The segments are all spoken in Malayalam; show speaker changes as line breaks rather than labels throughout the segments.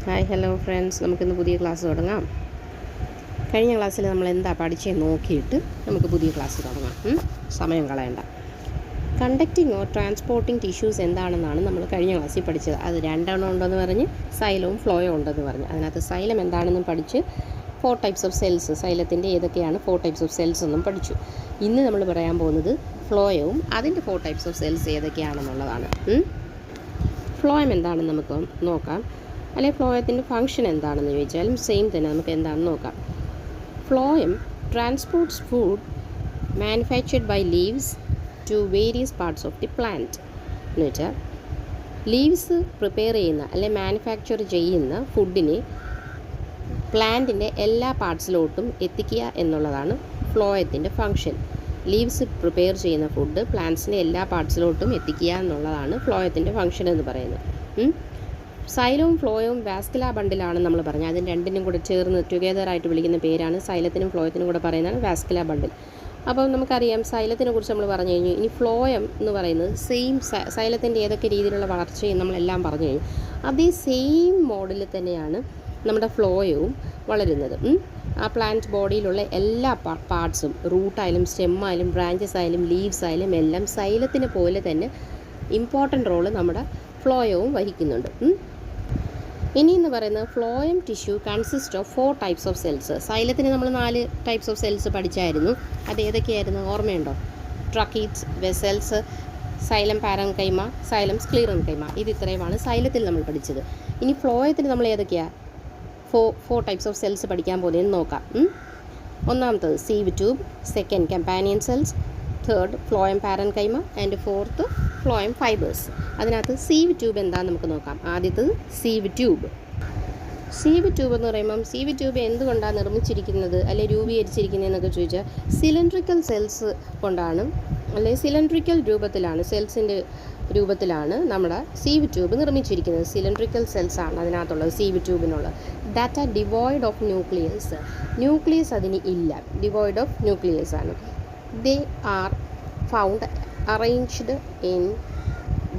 ഹായ് ഹലോ ഫ്രണ്ട്സ്, നമുക്കിന്ന് പുതിയ ക്ലാസ് തുടങ്ങാം. കഴിഞ്ഞ ക്ലാസ്സിൽ നമ്മൾ എന്താ പഠിച്ചത് നോക്കിയിട്ട് നമുക്ക് പുതിയ ക്ലാസ് തുടങ്ങാം. സമയം കളയണ്ട. കണ്ടക്റ്റിംഗ് ഓർ ട്രാൻസ്പോർട്ടിംഗ് ടിഷ്യൂസ് എന്താണെന്നാണ് നമ്മൾ കഴിഞ്ഞ ക്ലാസ്സിൽ പഠിച്ചത്. അത് രണ്ടെണ്ണം ഉണ്ടെന്ന് പറഞ്ഞ് സൈലവും ഫ്ലോയും ഉണ്ടെന്ന് പറഞ്ഞ് അതിനകത്ത് സൈലം എന്താണെന്നും പഠിച്ച് 4 ടൈപ്സ് ഓഫ് സെൽസ്, സൈലത്തിൻ്റെ ഏതൊക്കെയാണ് 4 ടൈപ്സ് ഓഫ് സെൽസ് എന്നും പഠിച്ചു. ഇന്ന് നമ്മൾ പറയാൻ പോകുന്നത് ഫ്ലോയവും അതിൻ്റെ 4 ടൈപ്സ് ഓഫ് സെൽസ് ഏതൊക്കെയാണെന്നുള്ളതാണ്. ഫ്ലോയം എന്താണെന്ന് നമുക്ക് നോക്കാം. അല്ലെങ്കിൽ ഫ്ലോയത്തിൻ്റെ ഫംഗ്ഷൻ എന്താണെന്ന് ചോദിച്ചാലും സെയിം തന്നെ നമുക്ക് എന്താണെന്ന് നോക്കാം. Phloem transports food manufactured by leaves to various parts of the plant. എന്ന് വെച്ചാൽ ലീവ്സ് പ്രിപ്പയർ ചെയ്യുന്ന അല്ലെങ്കിൽ മാനുഫാക്ചർ ചെയ്യുന്ന ഫുഡിനെ പ്ലാന്റിൻ്റെ എല്ലാ പാർട്സിലോട്ടും എത്തിക്കുക എന്നുള്ളതാണ് ഫ്ലോയത്തിൻ്റെ ഫംഗ്ഷൻ. ലീവ്സ് പ്രിപ്പയർ ചെയ്യുന്ന ഫുഡ് പ്ലാന്റ്സിൻ്റെ എല്ലാ പാർട്സിലോട്ടും എത്തിക്കുക എന്നുള്ളതാണ് ഫ്ലോയത്തിൻ്റെ ഫംഗ്ഷൻ എന്ന് പറയുന്നത്. സൈലവും ഫ്ലോയവും വാസ്കുലാർ ബണ്ടിലാണ് നമ്മൾ പറഞ്ഞത്. അതിന് രണ്ടിനും കൂടെ ചേർന്ന് ടുഗെദറായിട്ട് വിളിക്കുന്ന പേരാണ്. സൈലത്തിനും ഫ്ലോയത്തിനും കൂടെ പറയുന്നതാണ് വാസ്കുലാർ ബണ്ടിൽ. അപ്പം നമുക്കറിയാം സൈലത്തിനെ കുറിച്ച് നമ്മൾ പറഞ്ഞു കഴിഞ്ഞു. ഇനി ഫ്ലോയം എന്ന് പറയുന്നത് സെയിം സൈലത്തിൻ്റെ ഏതൊക്കെ രീതിയിലുള്ള വളർച്ചയും നമ്മളെല്ലാം പറഞ്ഞു കഴിഞ്ഞു. അതേ സെയിം മോഡലിൽ തന്നെയാണ് നമ്മുടെ ഫ്ലോയവും വളരുന്നത്. ആ പ്ലാന്റ് ബോഡിയിലുള്ള എല്ലാ പാർട്സും, റൂട്ടായാലും സ്റ്റെമ്മായാലും ബ്രാഞ്ചസ് ആയാലും ലീവ്സ് ആയാലും എല്ലാം സൈലത്തിനെ പോലെ തന്നെ ഇമ്പോർട്ടൻ്റ് റോള് നമ്മുടെ ഫ്ലോയവും വഹിക്കുന്നുണ്ട്. ഇനി എന്ന് പറയുന്നത് phloem tissue consist of 4 types of cells. സൈലത്തിന് നമ്മൾ 4 ടൈപ്സ് ഓഫ് സെൽസ് പഠിച്ചായിരുന്നു. അത് ഏതൊക്കെയായിരുന്നു ഓർമ്മയുണ്ടോ? Tracheids, vessels, xylem parenchyma, xylem sclerenchyma. ഇത് ഇത്രയുമാണ് സൈലത്തിൽ നമ്മൾ പഠിച്ചത്. ഇനി ഫ്ലോയത്തിന് നമ്മൾ ഏതൊക്കെയാണ് 4 ടൈപ്സ് ഓഫ് സെൽസ് പഠിക്കാൻ പോകുന്നതെന്ന് നോക്കാം. ഒന്നാമത്തത് sieve tube, second companion cells, third phloem parenchyma and fourth phloem fibres. അതിനകത്ത് സീവ് ട്യൂബ് എന്താണെന്ന് നമുക്ക് നോക്കാം. ആദ്യത്തത് സീവ് ട്യൂബ്. സീവ് ട്യൂബ് എന്ന് പറയുമ്പം സീവ് ട്യൂബ് എന്തുകൊണ്ടാണ് നിർമ്മിച്ചിരിക്കുന്നത് അല്ലെങ്കിൽ രൂപീകരിച്ചിരിക്കുന്നതെന്നൊക്കെ ചോദിച്ചാൽ സിലിണ്ട്രിക്കൽ സെൽസ് കൊണ്ടാണ്, അല്ലെങ്കിൽ സിലിണ്ട്രിക്കൽ രൂപത്തിലാണ്, സെൽസിൻ്റെ രൂപത്തിലാണ് നമ്മുടെ സീവ് ട്യൂബ് നിർമ്മിച്ചിരിക്കുന്നത്. സിലിണ്ട്രിക്കൽ സെൽസ് ആണ് അതിനകത്തുള്ളത് സീവ് ട്യൂബിനുള്ളത്. That are devoid of nucleus. Nucleus അതിന് ഇല്ല, ഡിവോയിഡ് ഓഫ് ന്യൂക്ലിയസ് ആണ്. They are found arranged in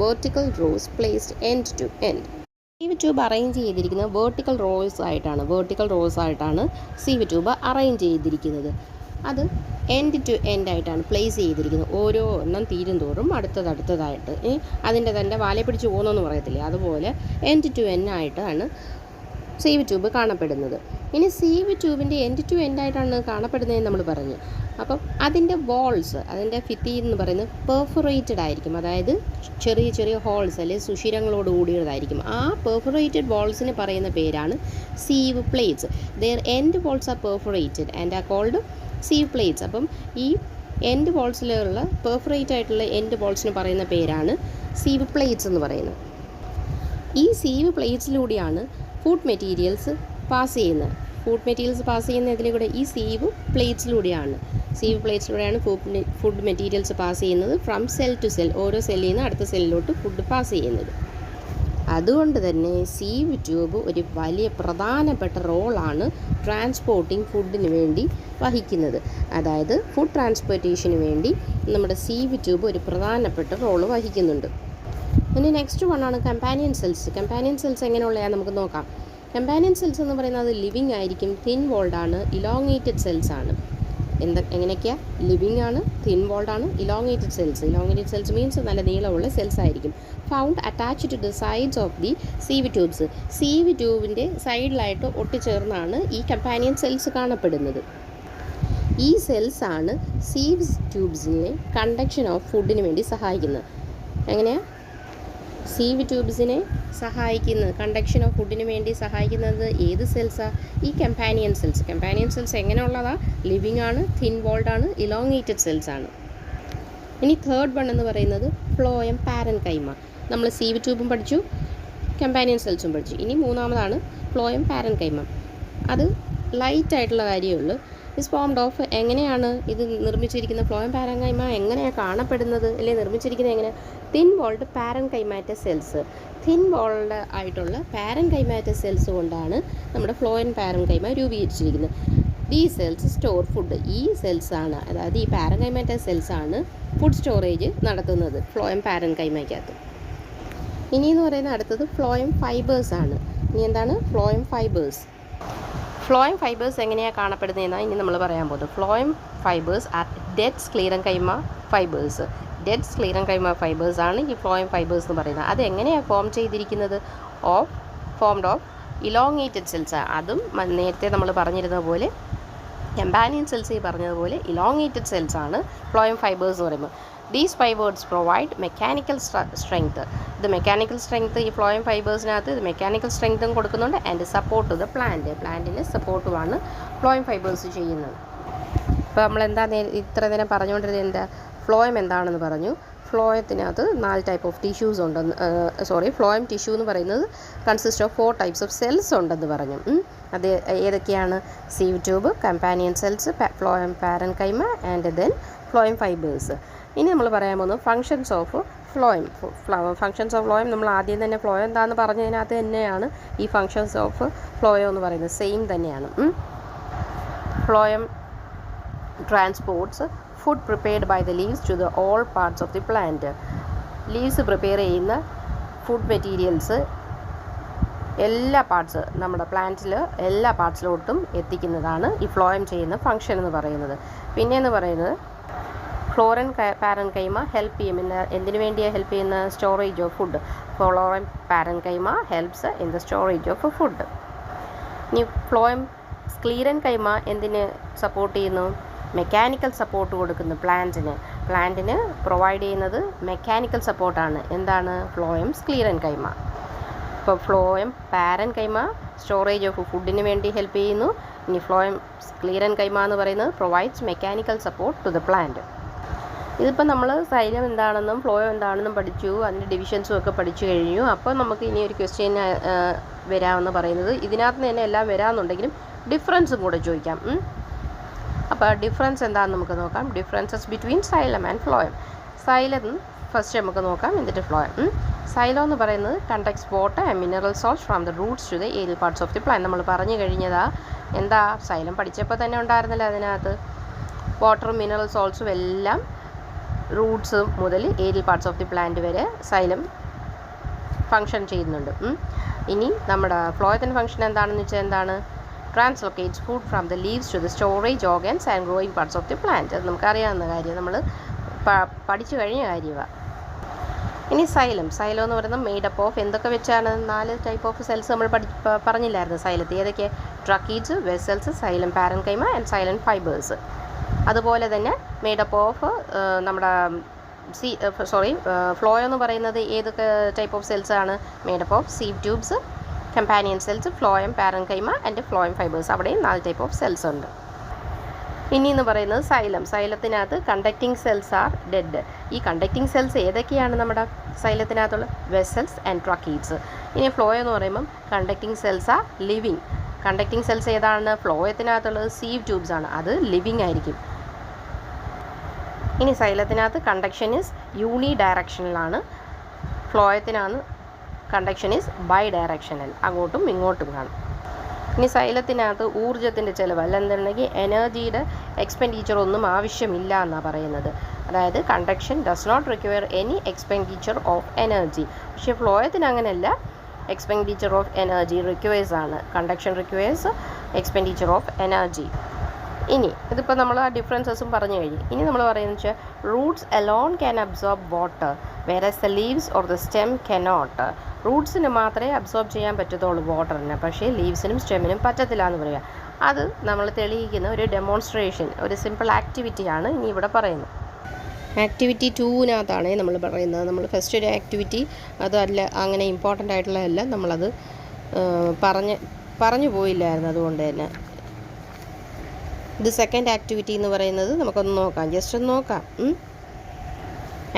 vertical rows placed end to end. Sieve tube arrange ചെയ്തിരിക്കുന്നത് വെർട്ടിക്കൽ റോസ് ആയിട്ടാണ് സീവ് ട്യൂബ് അറേഞ്ച് ചെയ്തിരിക്കുന്നത്. അത് എൻഡ് ടു എൻഡ് ആയിട്ടാണ് പ്ലേസ് ചെയ്തിരിക്കുന്നത്. ഓരോ എണ്ണം തീരും തോറും അടുത്തതായിട്ട് അതിൻ്റെ തന്നെ വാലെ പിടിച്ച് പോകുന്നതെന്ന് പറയത്തില്ലേ, അതുപോലെ എൻഡ് ടു എൻഡ് ആയിട്ടാണ് സീവ് ട്യൂബ് കാണപ്പെടുന്നത്. ഇനി സീവ് ട്യൂബിൻ്റെ എൻഡ് ടു എൻഡ് ആയിട്ടാണ് കാണപ്പെടുന്നതെന്ന് നമ്മൾ പറഞ്ഞു. അപ്പം അതിൻ്റെ വോൾസ്, അതിൻ്റെ ഭിത്തി എന്ന് പറയുന്നത് പെർഫറേറ്റഡ് ആയിരിക്കും. അതായത് ചെറിയ ചെറിയ ഹോൾസ് അല്ലെങ്കിൽ സുഷിരങ്ങളോട് കൂടിയതായിരിക്കും. ആ പെർഫറേറ്റഡ് വോൾസിന് പറയുന്ന പേരാണ് sieve plates. Their end walls are perforated and are called sieve plates. അപ്പം ഈ എൻഡ് വോൾസിലുള്ള പെർഫറേറ്റ് ആയിട്ടുള്ള എൻഡ് വോൾസിന് പറയുന്ന പേരാണ് സീവ് പ്ലേറ്റ്സ് എന്ന് പറയുന്നത്. ഈ സീവ് പ്ലേറ്റ്സിലൂടെയാണ് ഫുഡ് മെറ്റീരിയൽസ് പാസ് ചെയ്യുന്നത്. ഇതിലൂടെ കൂടെ ഈ സീവ് പ്ലേറ്റ്സിലൂടെയാണ് ഫുഡ് മെറ്റീരിയൽസ് പാസ് ചെയ്യുന്നത്. ഫ്രം സെൽ ടു സെൽ, ഓരോ സെല്ലിൽ നിന്ന് അടുത്ത സെല്ലിലോട്ട് ഫുഡ് പാസ് ചെയ്യുന്നത്. അതുകൊണ്ട് തന്നെ സീവ് ട്യൂബ് ഒരു വലിയ പ്രധാനപ്പെട്ട റോളാണ് ട്രാൻസ്പോർട്ടിംഗ് ഫുഡിന് വേണ്ടി വഹിക്കുന്നത്. അതായത് ഫുഡ് ട്രാൻസ്പോർട്ടേഷന് വേണ്ടി നമ്മുടെ സീവ് ട്യൂബ് ഒരു പ്രധാനപ്പെട്ട റോള് വഹിക്കുന്നുണ്ട്. ഇനി നെക്സ്റ്റ് വണ്ണാണ് കമ്പാനിയൻ സെൽസ്. കമ്പാനിയൻ സെൽസ് എങ്ങനെയുള്ളതാണ് നമുക്ക് നോക്കാം. കമ്പാനിയൻ സെൽസ് എന്ന് പറയുന്നത് ലിവിങ് ആയിരിക്കും, തിൻ വോൾഡ് ആണ്, ഇലോങ്ങേറ്റഡ് സെൽസ് ആണ്. എങ്ങനെയൊക്കെയാണ്? ലിവിങ് ആണ്, തിൻ വോൾഡ് ആണ്, ഇലോങ്ങേറ്റഡ് സെൽസ് മീൻസ് നല്ല നീളമുള്ള സെൽസ് ആയിരിക്കും. Found attached to the sides of the sieve tubes. Sieve ട്യൂബിൻ്റെ സൈഡിലായിട്ട് ഒട്ടിച്ചേർന്നാണ് ഈ കമ്പാനിയൻ സെൽസ് കാണപ്പെടുന്നത്. ഈ സെൽസ് ആണ് സീവ് ട്യൂബ്സിനെ കണ്ടക്ഷൻ ഓഫ് ഫുഡിന് വേണ്ടി സഹായിക്കുന്നത്. എങ്ങനെയാണ് സീവ് ട്യൂബ്സിനെ കണ്ടക്ഷൻ ഓഫ് ഫുഡിന് വേണ്ടി സഹായിക്കുന്നത് ഏത് സെൽസാണ്? ഈ കമ്പാനിയൻ സെൽസ് എങ്ങനെയുള്ളതാണ്? ലിവിങ് ആണ്, തിൻ വോൾഡ് ആണ്, ഇലോങ്ങേറ്റഡ് സെൽസ് ആണ്. ഇനി തേർഡ് വൺ എന്ന് പറയുന്നത് ഫ്ലോയം പാരൻകൈമ. നമ്മൾ സീവ് ട്യൂബും പഠിച്ചു, കമ്പാനിയൻ സെൽസും പഠിച്ചു. ഇനി മൂന്നാമതാണ് ഫ്ലോയം പാരൻകൈമ. അത് ലൈറ്റ് ആയിട്ടുള്ള കാര്യമേ ഉള്ളൂ. ഇസ് ഫോംഡ് ഓഫ്, എങ്ങനെയാണ് ഇത് നിർമ്മിച്ചിരിക്കുന്ന ഫ്ലോയം പാരൻകൈമ എങ്ങനെയാണ് കാണപ്പെടുന്നത് അല്ലെങ്കിൽ നിർമ്മിച്ചിരിക്കുന്നത് എങ്ങനെ? Thin walled parenchymatous cells. Thin walled ആയിട്ടുള്ള പാരൻകൈമാറ്റസ് സെൽസ് കൊണ്ടാണ് നമ്മുടെ ഫ്ലോയം പാരൻകൈമ രൂപീകരിച്ചിരിക്കുന്നത്. ഈ സെൽസ് സ്റ്റോർ ഫുഡ്. ഈ സെൽസാണ്, അതായത് ഈ പാരൻകൈമാറ്റസ് സെൽസാണ് ഫുഡ് സ്റ്റോറേജ് നടത്തുന്നത് ഫ്ലോയം പാരൻകൈമയ്ക്കകത്ത്. ഇനിയെന്ന് പറയുന്നത് അടുത്തത് ഫ്ലോയം ഫൈബേഴ്സ് ആണ്. ഇനി എന്താണ് ഫ്ലോയം ഫൈബേഴ്സ്. ഫ്ലോയം ഫൈബേഴ്സ് എങ്ങനെയാണ് കാണപ്പെടുന്നതെന്നാണ് ഇനി നമ്മൾ പറയാൻ പോകുന്നത്. Phloem fibres are dead sclerenchyma fibres. Dead sclerenchyma fibres ആണ് ഈ ഫ്ലോയം ഫൈബേഴ്സ് എന്ന് പറയുന്നത്. അത് എങ്ങനെയാണ് ഫോം ചെയ്തിരിക്കുന്നത്? Formed of elongated cells. അതും നേരത്തെ നമ്മൾ പറഞ്ഞിരുന്ന പോലെ കമ്പാനിയൻ സെൽസ് ഈ പറഞ്ഞതുപോലെ ഇലോങ്ങേറ്റഡ് സെൽസ് ആണ് ഫ്ലോയം ഫൈബേഴ്സ് എന്ന് പറയുമ്പോൾ. These fibres provide mechanical strength. ഇത് മെക്കാനിക്കൽ സ്ട്രെങ്ത് ഈ ഫ്ലോയം ഫൈബേഴ്സിനകത്ത് ഇത് മെക്കാനിക്കൽ സ്ട്രെങ്തും കൊടുക്കുന്നുണ്ട് ആൻഡ് സപ്പോർട്ട് ദ പ്ലാന്റിന് സപ്പോർട്ടുമാണ് ഫ്ലോയം ഫൈബേഴ്സ് ചെയ്യുന്നത്. ഇപ്പോൾ നമ്മളെന്താ ഇത്ര നേരം പറഞ്ഞുകൊണ്ടിരുന്നത്? എന്താ ഫ്ലോയം എന്താണെന്ന് പറഞ്ഞു. ഫ്ലോയത്തിനകത്ത് 4 ടൈപ്പ് ഓഫ് ടിഷ്യൂസ് ഉണ്ടെന്ന് ഫ്ലോയം ടിഷ്യൂ എന്ന് പറയുന്നത് consist of 4 types of cells ഉണ്ടെന്ന് പറഞ്ഞു. അത് ഏതൊക്കെയാണ്? Sieve tube, companion cells, phloem parenchyma and then phloem fibres. ഇനി നമ്മൾ പറയാൻ പോകുന്നത് functions of phloem. Functions of phloem നമ്മൾ ആദ്യം തന്നെ ഫ്ലോയം എന്താണെന്ന് പറഞ്ഞതിനകത്ത് തന്നെയാണ് ഈ ഫങ്ഷൻസ് ഓഫ് ഫ്ലോയം എന്ന് പറയുന്നത്. സെയിം തന്നെയാണ്. Phloem transports food prepared by the leaves to the all parts of the plant. Leaves prepare ചെയ്യുന്ന ഫുഡ് മെറ്റീരിയൽസ് എല്ലാ പാർട്സ് നമ്മുടെ പ്ലാന്റിൽ എല്ലാ പാർട്സിലോട്ടും എത്തിക്കുന്നതാണ് ഈ ഫ്ലോയം ചെയ്യുന്ന ഫങ്ഷൻ എന്ന് പറയുന്നത്. പിന്നെയെന്ന് പറയുന്നത് ഫ്ലോറൻ പാരൻകൈമ ഹെൽപ്പ് ചെയ്യും. എന്തിനു വേണ്ടിയാണ് ഹെൽപ്പ് ചെയ്യുന്ന? Storage of food. Phloem parenchyma helps in the storage of food. ഇനി ഫ്ലോയം സ്ക്ലീറൻകൈമ എന്തിന് സപ്പോർട്ട് ചെയ്യുന്നു? മെക്കാനിക്കൽ സപ്പോർട്ട് കൊടുക്കുന്നു പ്ലാന്റിന് പ്രൊവൈഡ് ചെയ്യുന്നത് മെക്കാനിക്കൽ സപ്പോർട്ടാണ്. എന്താണ്? ഫ്ലോയം സ്ക്ലീറൻകൈമ. ഇപ്പോൾ ഫ്ലോയം പാരൻകൈമ സ്റ്റോറേജ് ഓഫ് ഫുഡിന് വേണ്ടി ഹെൽപ്പ് ചെയ്യുന്നു. ഇനി ഫ്ലോയം സ്ക്ലീറൻകൈമ എന്ന് പറയുന്നത് provides mechanical support to the plant. ഇതിപ്പോൾ നമ്മൾ സൈലം എന്താണെന്നും ഫ്ലോയം എന്താണെന്നും പഠിച്ചു, അതിൻ്റെ ഡിവിഷൻസും ഒക്കെ പഠിച്ചു കഴിഞ്ഞു. അപ്പോൾ നമുക്ക് ഇനി ഒരു ക്വസ്റ്റ്യൻ വരാമെന്ന് പറയുന്നത് ഇതിനകത്ത് തന്നെ എല്ലാം വരാമെന്നുണ്ടെങ്കിലും ഡിഫറൻസും കൂടെ ചോദിക്കാം. അപ്പോൾ ഡിഫറൻസ് എന്താണെന്ന് നമുക്ക് നോക്കാം. Differences between xylem and phloem. Xylem first നമുക്ക് നോക്കാം, എന്നിട്ട് ഫ്ലോയം. സൈലം എന്ന് പറയുന്നത് conducts water and mineral salts from the roots to the aerial parts of the plant. നമ്മൾ പറഞ്ഞു കഴിഞ്ഞതാ. എന്താ സൈലം പഠിച്ചപ്പോൾ തന്നെ ഉണ്ടായിരുന്നല്ലോ അതിനകത്ത്. വാട്ടറും മിനറൽ സോൾട്ട്സും എല്ലാം റൂട്ട്സ് മുതൽ aerial parts of the plant വരെ സൈലം ഫങ്ഷൻ ചെയ്യുന്നുണ്ട്. ഇനി നമ്മുടെ ഫ്ലോയത്തിൻ്റെ ഫങ്ഷൻ എന്താണെന്ന് വെച്ചാൽ എന്താണ്? Translocates food from the leaves to the storage organs and growing parts of the plant. അത് നമുക്കറിയാവുന്ന കാര്യം, നമ്മൾ പഠിച്ചു കഴിഞ്ഞ കാര്യമാണ്. ഇനി സൈലം എന്ന് പറയുന്നത് മെയ്ഡപ്പ് ഓഫ് എന്തൊക്കെ വെച്ചാണ്? 4 ടൈപ്പ് ഓഫ് സെൽസ് നമ്മൾ പറഞ്ഞില്ലായിരുന്നു സൈലത്ത്. ഏതൊക്കെ? Tracheids, vessels, xylem parenchyma and xylem fibres. അതുപോലെ തന്നെ മെയ്ഡപ്പ് ഓഫ് നമ്മുടെ ഫ്ലോയം എന്ന് പറയുന്നത് ഏതൊക്കെ ടൈപ്പ് ഓഫ് സെൽസ് ആണ്? Made up of sieve tubes, companion cells, phloem parenchyma and phloem fibres. അവിടെയും 4 ടൈപ്പ് ഓഫ് സെൽസ് ഉണ്ട്. ഇനി എന്ന് പറയുന്നത് സൈലത്തിനകത്ത് കണ്ടക്റ്റിംഗ് സെൽസ് ആർ ഡെഡ്. ഈ കണ്ടക്റ്റിംഗ് സെൽസ് ഏതൊക്കെയാണ് നമ്മുടെ സൈലത്തിനകത്തുള്ള? Vessels and tracheids. ഇനി ഫ്ലോയം എന്ന് പറയുമ്പം conducting cells are living. Conducting cells ഏതാണ്? ഫ്ലോയത്തിനകത്തുള്ളത് സീവ് ട്യൂബ്സ് ആണ്, അത് ലിവിങ് ആയിരിക്കും. ഇനി സൈലത്തിനകത്ത് കണ്ടക്ഷൻ ഈസ് യൂണി ഡയറക്ഷനിലാണ്. ഫ്ലോയത്തിനാണ് കണ്ടക്ഷൻ ഈസ് ബൈ ഡയറക്ഷനൽ, അങ്ങോട്ടും ഇങ്ങോട്ടും കാണും. ഇനി സൈലത്തിനകത്ത് ഊർജ്ജത്തിൻ്റെ ചിലവ് അല്ലെന്നുണ്ടെങ്കിൽ എനർജിയുടെ എക്സ്പെൻഡിച്ചർ ഒന്നും ആവശ്യമില്ല എന്നാണ് പറയുന്നത്. അതായത് conduction does not require any expenditure of energy. പക്ഷേ ഫ്ലോയത്തിന് അങ്ങനെയല്ല, എക്സ്പെൻഡിച്ചർ ഓഫ് എനർജി റിക്വയേഴ്സ് ആണ്. Conduction requires expenditure of energy. ഇനി ഇതിപ്പോൾ നമ്മൾ ആ ഡിഫറൻസസും പറഞ്ഞു കഴിഞ്ഞു. ഇനി നമ്മൾ പറയുന്നത് വെച്ചാൽ roots alone can absorb water whereas the leaves or the stem cannot. റൂട്ട്സിന് മാത്രമേ അബ്സോർബ് ചെയ്യാൻ പറ്റത്തുള്ളൂ വാട്ടറിന്, പക്ഷേ ലീവ്സിനും സ്റ്റെമ്മിനും പറ്റത്തില്ല എന്ന് പറയുക. അത് നമ്മൾ തെളിയിക്കുന്ന ഒരു ഡെമോൺസ്ട്രേഷൻ, ഒരു സിമ്പിൾ ആക്ടിവിറ്റിയാണ് ഇനി ഇവിടെ പറയുന്നത്. ആക്ടിവിറ്റി 2-നകത്താണ് നമ്മൾ പറയുന്നത്. നമ്മൾ ഫസ്റ്റ് ഒരു ആക്ടിവിറ്റി അതല്ല അങ്ങനെ ഇമ്പോർട്ടൻ്റ് ആയിട്ടുള്ളതല്ല, നമ്മളത് പറഞ്ഞു പോയില്ലായിരുന്നു. അതുകൊണ്ട് തന്നെ ഇത് സെക്കൻഡ് ആക്ടിവിറ്റി എന്ന് പറയുന്നത് നമുക്കൊന്ന് നോക്കാം, ജസ്റ്റ് ഒന്ന് നോക്കാം.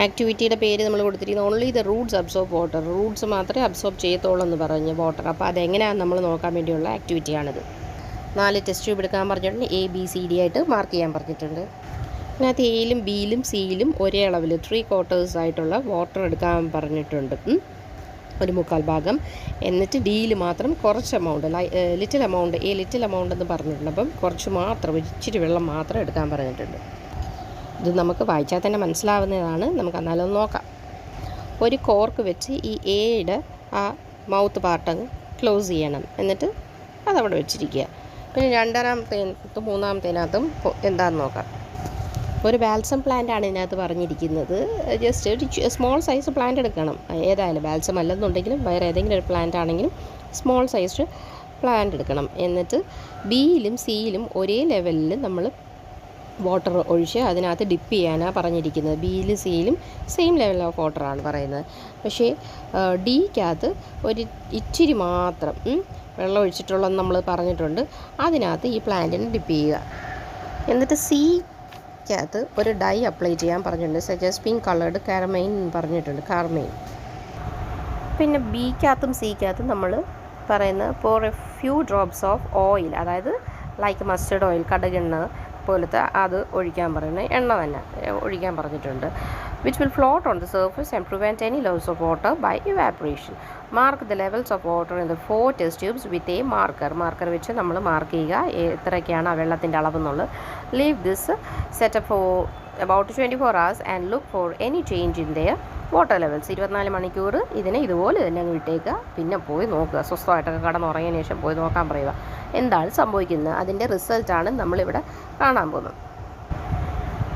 ആക്ടിവിറ്റിയുടെ പേര് നമ്മൾ കൊടുത്തിരിക്കുന്നത് only the Roots absorb water. Roots മാത്രമേ അബ്സോർബ് ചെയ്യത്തുള്ളൂ എന്ന് പറഞ്ഞ് വാട്ടർ. അപ്പോൾ അതെങ്ങനെയാണ് നമ്മൾ നോക്കാൻ വേണ്ടിയുള്ള ആക്ടിവിറ്റിയാണിത്. 4 ടെസ്റ്റ് ട്യൂബ് എടുക്കാൻ പറഞ്ഞിട്ടുണ്ട്. ABCD ആയിട്ട് മാർക്ക് ചെയ്യാൻ പറഞ്ഞിട്ടുണ്ട്. അതിനകത്ത് Aയിലും Bയിലും Cയിലും ഒരേ അളവിൽ 3/4 ആയിട്ടുള്ള വാട്ടർ എടുക്കാൻ പറഞ്ഞിട്ടുണ്ട്, 1/4 ഭാഗം. എന്നിട്ട് Dയിൽ മാത്രം കുറച്ച് amount, little amount, little amount എന്ന് പറഞ്ഞിട്ടുണ്ട്. അപ്പം കുറച്ച് മാത്രം, ഇച്ചിരി വെള്ളം മാത്രം എടുക്കാൻ പറഞ്ഞിട്ടുണ്ട്. ഇത് നമുക്ക് വായിച്ചാൽ തന്നെ മനസ്സിലാവുന്നതാണ്. നമുക്ക് എന്നാലും നോക്കാം. ഒരു കോർക്ക് വെച്ച് ഈ Aയുടെ ആ മൗത്ത് പാർട്ടങ്ങ് ക്ലോസ് ചെയ്യണം. എന്നിട്ട് അതവിടെ വെച്ചിരിക്കുക. പിന്നെ രണ്ടാമത്തേനകത്തും മൂന്നാമത്തേനകത്തും എന്താണെന്ന് നോക്കാം. ഒരു ബാൽസം പ്ലാന്റ് ആണ് ഇതിനകത്ത് പറഞ്ഞിരിക്കുന്നത്. ജസ്റ്റ് ഒരു സ്മോൾ സൈസ് പ്ലാന്റ് എടുക്കണം. ഏതായാലും ബാൽസം അല്ലെന്നുണ്ടെങ്കിലും വേറെ ഏതെങ്കിലും ഒരു പ്ലാന്റ് ആണെങ്കിലും സ്മോൾ സൈസ് പ്ലാന്റ് എടുക്കണം. എന്നിട്ട് ബിയിലും സിയിലും ഒരേ ലെവലിൽ നമ്മൾ വാട്ടർ ഒഴിച്ച് അതിനകത്ത് ഡിപ്പ് ചെയ്യാനാണ് പറഞ്ഞിരിക്കുന്നത്. ബിയിലും സിയിലും സെയിം ലെവൽ ഓഫ് വാട്ടറാണ് പറയുന്നത്. പക്ഷേ ഡിക്കകത്ത് ഒരു ഇച്ചിരി മാത്രം വെള്ളം ഒഴിച്ചിട്ടുള്ളതെന്ന് നമ്മൾ പറഞ്ഞിട്ടുണ്ട്. അതിനകത്ത് ഈ പ്ലാന്റിന് ഡിപ്പ് ചെയ്യുക. എന്നിട്ട് സിക്കകത്ത് ഒരു ഡൈ അപ്ലൈ ചെയ്യാൻ പറഞ്ഞിട്ടുണ്ട്. സജസ്റ്റ് പിങ്ക് കളേർഡ് കാർമൈൻ പറഞ്ഞിട്ടുണ്ട്, കാർമൈൻ. പിന്നെ ബിക്കകത്തും സിക്കകത്തും നമ്മൾ പറയുന്നത് for a few drops of oil, അതായത് ലൈക്ക് മസ്റ്റർഡ് ഓയിൽ, കടുകെണ്ണ പോലത്തെ അത് ഒഴിക്കാൻ പറയുന്നത്, എണ്ണ തന്നെ ഒഴിക്കാൻ പറഞ്ഞിട്ടുണ്ട്. Which will float on the surface and prevent any loss of water by evaporation. Mark the levels of water in the 4 test tubes with a marker വെച്ച് നമ്മൾ മാർക്ക് ചെയ്യുക എത്രയൊക്കെയാണ് ആ വെള്ളത്തിൻ്റെ അളവെന്നുള്ളത്. Leave this setup four about 24 hours and look for any change in their water levels. 24 മണിക്കൂർ ഇതിനെ ഇതുപോലെ തന്നെ അങ്ങ് വിട്ടേക്കുക. പിന്നെ പോയി നോക്കുക, സ്വസ്ഥമായിട്ടൊക്കെ കടന്നുറങ്ങിയതിന് ശേഷം പോയി നോക്കാൻ പറയുക എന്താണ് സംഭവിക്കുന്നത്. അതിൻ്റെ റിസൾട്ടാണ് നമ്മളിവിടെ കാണാൻ പോകുന്നത്.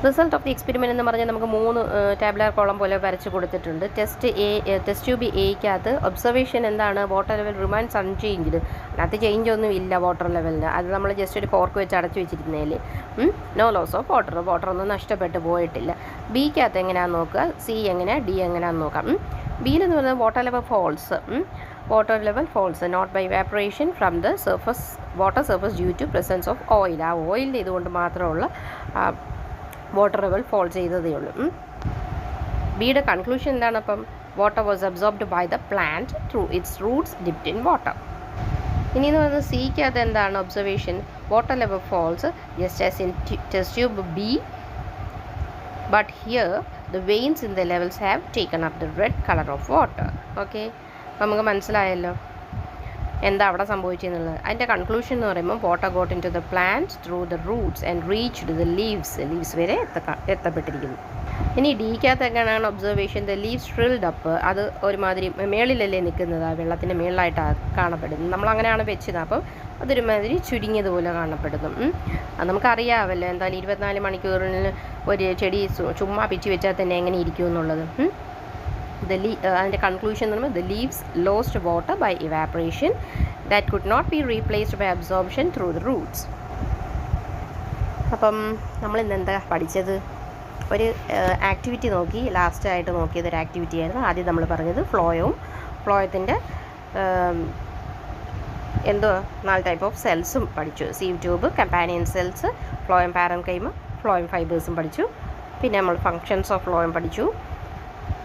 റിസൾട്ട് ഓഫ് ദി എക്സ്പെരിമെൻറ്റ് എന്ന് പറഞ്ഞാൽ നമുക്ക് 3 ടാബുലാർ കോളം പോലെ വരച്ച് കൊടുത്തിട്ടുണ്ട്. ടെസ്റ്റ് ട്യൂബ് എയ്ക്കകത്ത് ഒബ്സർവേഷൻ എന്താണ്? Water level remains unchanged. അതിനകത്ത് ചേഞ്ച് ഒന്നും ഇല്ല വാട്ടർ ലെവലിന്. അത് നമ്മൾ ജസ്റ്റ് ഒരു കോർക്ക് വെച്ച് അടച്ചു വെച്ചിരിക്കുന്നതിൽ നോ ലോസ് ഓഫ് വാട്ടർ ഒന്നും നഷ്ടപ്പെട്ടു പോയിട്ടില്ല. ബിക്കകത്ത് എങ്ങനെയാണെന്ന് നോക്കുക, സി എങ്ങനെയാണ്, ഡി എങ്ങനെയാണെന്ന് നോക്കാം. ബിയിലെന്ന് പറയുന്നത് water level falls not by evaporation from the water surface due to presence of oil. ആ ഓയിലിൻ്റെ ഇതുകൊണ്ട് മാത്രമുള്ള വാട്ടർ ലെവൽ ഫോൾ ചെയ്തതേ ഉള്ളൂ. ബിയുടെ കൺക്ലൂഷൻ എന്താണ്? അപ്പം water was absorbed by the plant through its roots dipped in water. ഇനി എന്ന് പറയുന്നത് സിക്കകത്ത് എന്താണ് observation? Water level falls just as in test tube B, but here the veins in the levels have taken up the red colour of water. Okay, അപ്പം നമുക്ക് മനസ്സിലായല്ലോ എന്താ അവിടെ സംഭവിച്ചെന്നുള്ളത്. അതിൻ്റെ കൺക്ലൂഷൻ എന്ന് പറയുമ്പോൾ water got into the plant through the roots and reached the leaves വരെ എത്തപ്പെട്ടിരിക്കുന്നു. ഇനി ഡിക്കകത്ത് എങ്ങനെയാണ് observation? The leaves shrivelled up. അത് ഒരുമാതിരി മേളിലല്ലേ നിൽക്കുന്നത്, ആ വെള്ളത്തിൻ്റെ മേളിലായിട്ടാണ് കാണപ്പെടുന്നത്. നമ്മളങ്ങനെയാണ് വെച്ചത്. അപ്പം അതൊരുമാതിരി ചുരുങ്ങിയതുപോലെ കാണപ്പെടുന്നു. അത് നമുക്കറിയാമല്ലോ എന്തായാലും 24 മണിക്കൂറിന് ഒരു ചെടി ചുമ്മാ പിച്ചി വെച്ചാൽ തന്നെ എങ്ങനെ ഇരിക്കും എന്നുള്ളത്. അതിൻ്റെ കൺക്ലൂഷൻ എന്ന് പറയുമ്പോൾ the leaves lost water by evaporation that could not be replaced by absorption through the roots. അപ്പം നമ്മൾ ഇന്ന് എന്താ പഠിച്ചത്? ഒരു ആക്ടിവിറ്റി നോക്കി, ലാസ്റ്റായിട്ട് നോക്കിയത് ഒരു ആക്ടിവിറ്റി ആയിരുന്നു. ആദ്യം നമ്മൾ പറഞ്ഞത് ഫ്ലോയത്തിൻ്റെ എന്തോ 4 ടൈപ്പ് ഓഫ് സെൽസും പഠിച്ചു. Sieve tube, companion cells, phloem parenchyma, phloem ഫൈബേഴ്സും പഠിച്ചു. പിന്നെ നമ്മൾ ഫങ്ഷൻസ് ഓഫ് ഫ്ലോയം പഠിച്ചു.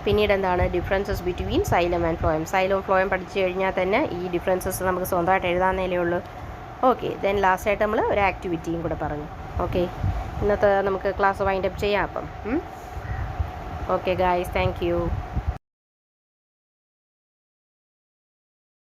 പിന്നീട് എന്താണ് differences between xylem and phloem phloem പഠിച്ചു കഴിഞ്ഞാൽ തന്നെ ഈ ഡിഫറൻസസ് നമുക്ക് സ്വന്തമായിട്ട് എഴുതാന്നേലേ ഉള്ളൂ. ഓക്കെ, ദെൻ ലാസ്റ്റായിട്ട് നമ്മൾ ഒരു ആക്ടിവിറ്റിയും കൂടെ പറഞ്ഞു. ഓക്കെ, ഇന്നത്തെ നമുക്ക് ക്ലാസ് വൈൻഡപ്പ് ചെയ്യാം അപ്പം. Okay guys, thank you.